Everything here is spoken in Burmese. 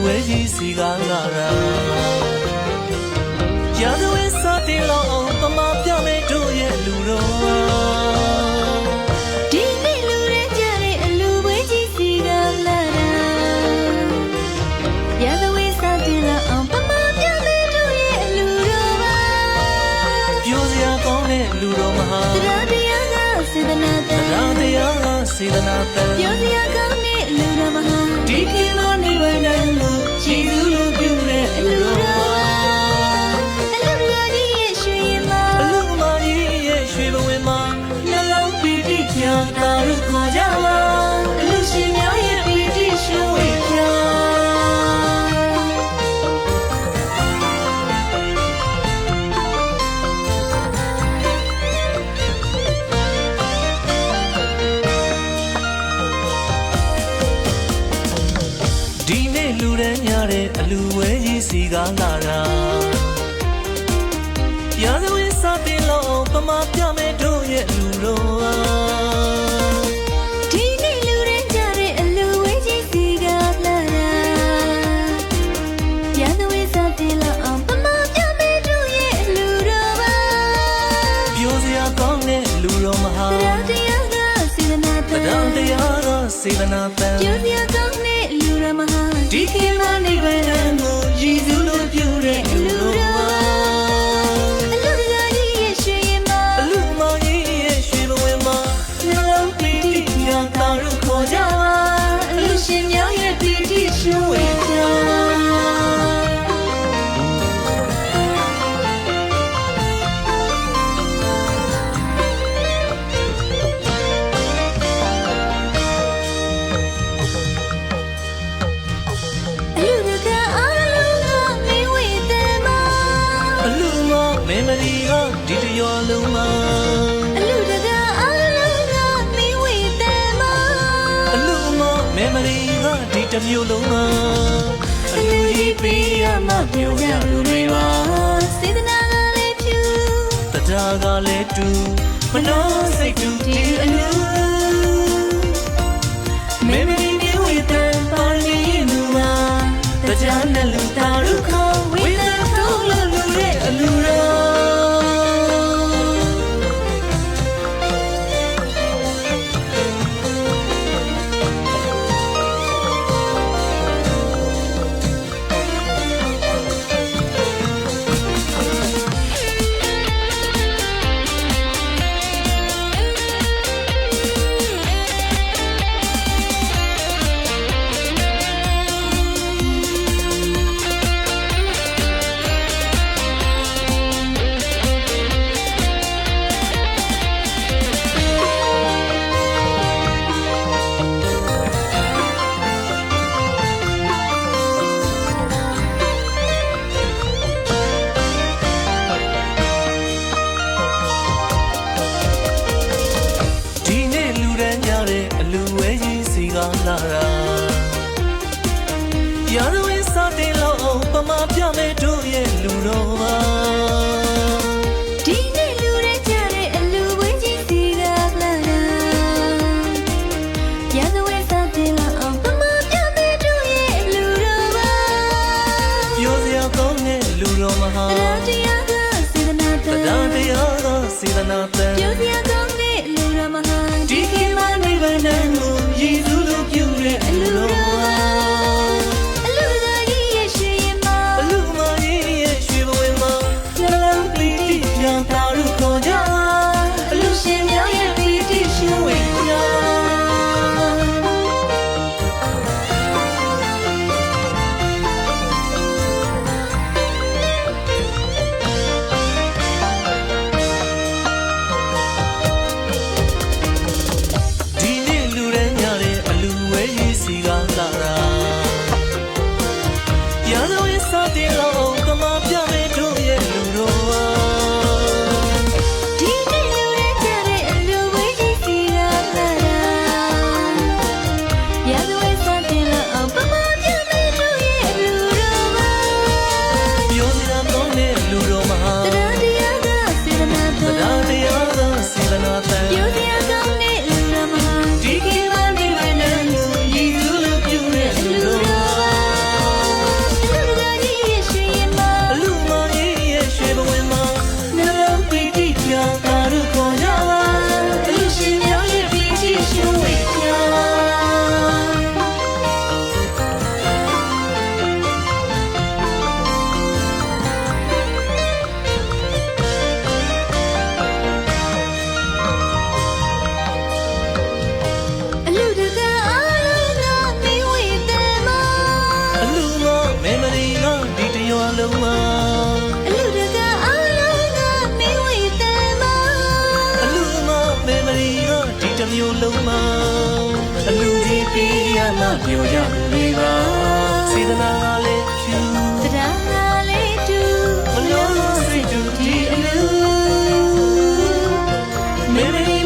ဝဲကြီးစီကလာတာရာဇဝဲစတင်လောက်အောင်ပမာပြမဲ့တို့ရဲ့လူတော်ဒီနေ့လူရဲကြတဲ့အလူဝဲကြီးစီကလာတာရာဇဝဲစတင်လောက်အောင်ပမာပြမဲ့တို့ရဲ့လူတော်ပါပြောစရာကောင်းတဲ့လူတော်မဟာတရားတရားကစေတနာတန်တရားတရားကစေတနာတန်ပြောစရာကောင်းတဲ့လူတော်မဟာဒီခေတ်မှာနေပါနိုင်လို့ကြည်သူလိုပြုတဲ့အလူတော်တာရုခေါ်ကြပါလူရှင်များရဲ့ပီတိရှင်ဝေပြဒီနေ့လူတန်းများတဲ့အလူဝဲကြီးစီကလာတာရာဇဝဲစတင်လို့ပမာပြမဲ့တို့ရဲ့လူတော်စေတနာတန်ပြောစရာကောင်းတဲ့လူရမဟာဒီခေတ်မှာနေပါနိုင်လို့ရည်စူးလို့ပြုတဲ့လူတော်အလူတကာကြီးရဲ့ရွှေရင်မအလူမကြီးရဲ့ရွှေဘဝမှာနှလုံးပီတိညာတာရုခေါ်ကြပါအလူရှင်များရဲ့ပီတိရှင်ဝေပြဒီတရောလုံးမှာအလူတကာအားလုံးကမင်းဝေတယ်မအလူမမေမရီကဒီတမျိုးလုံးမှာအလူကြီးပေးရမှပြောရလူတွေပါစေတနာကလည်းဖြူတရားကလည်းတူမနှောစိတ်တူဒီအလူမေမရီမျိုးဝေတယ်ပါနေလူမှာတရားနဲ့လူတာရုခေါ်ဝေတယ်ထုတ်လို့လူရဲ့အလူတော်လာတာရာဇဝဲစတင်လို့ပမာပြမဲ့တို့ရဲ့လူတော်ပါဒီနေ့လူရဲကြတဲ့အလူဝဲကြီးစီကလာတာရာဇဝဲစတင်လို့ပမာပြမဲ့တို့ရဲ့လူတော်ပါပြောစရာကောင်းတဲ့လူတော်မဟာတရားကစေတနာတန်တရားကစေတနာတန်ပြောစရာကောင်းတဲ့လူတော်မဟာဒီခေတ်မှာနေပါနိုင်လို့ရည်စူးလို့ပြုတဲ့အလူတော်အလူတကာကြီးရဲ့ရွှေရင်မအလူမကြီးရဲ့ရွှေဘဝမှာနှလုံးပီတိညာတာရုခေါ်ကြအလူရှင်များရဲ့ပီတိရှင်ဝေပြအ မျိုးလုံးမှာအလူကြီးပေးရမှပြောကြလို့ပါစေတနာကလည်းဖြူ တရားနာလေးတူ မလို့စိတ်တူဒီအလူမေမေ